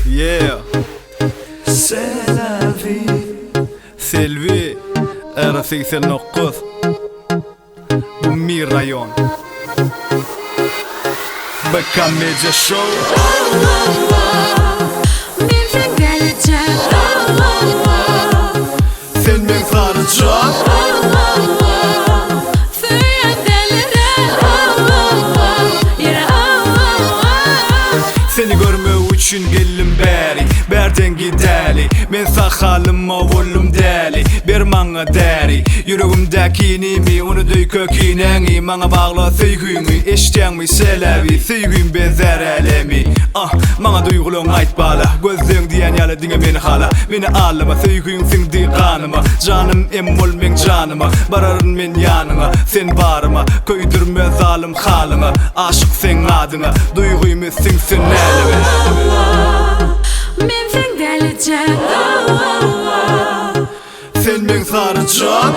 Yeah. C'est la vie. Selvi R89 Bumi rayon Baka Media Show. Min gelecek Sen min saracak Seni görme üçün geldim beri Berden gideli Men sakalıma oğlum deli Bir manga deri Yüreğimdeki nimi Onu duy kökineni Mana bağla sevgimi Eşten mi selevi Sevgim bezer elemi Mana duygulun ait bala Gözlüğün diyen yalı dine beni hala Beni ağlama sevgim sindi kanıma Canım emmol men canıma Bararın men yanına Sen barıma Köydürme zalim halına Aşık sen adına Duyguymu sinsin elime Min gelecek Sen men saracak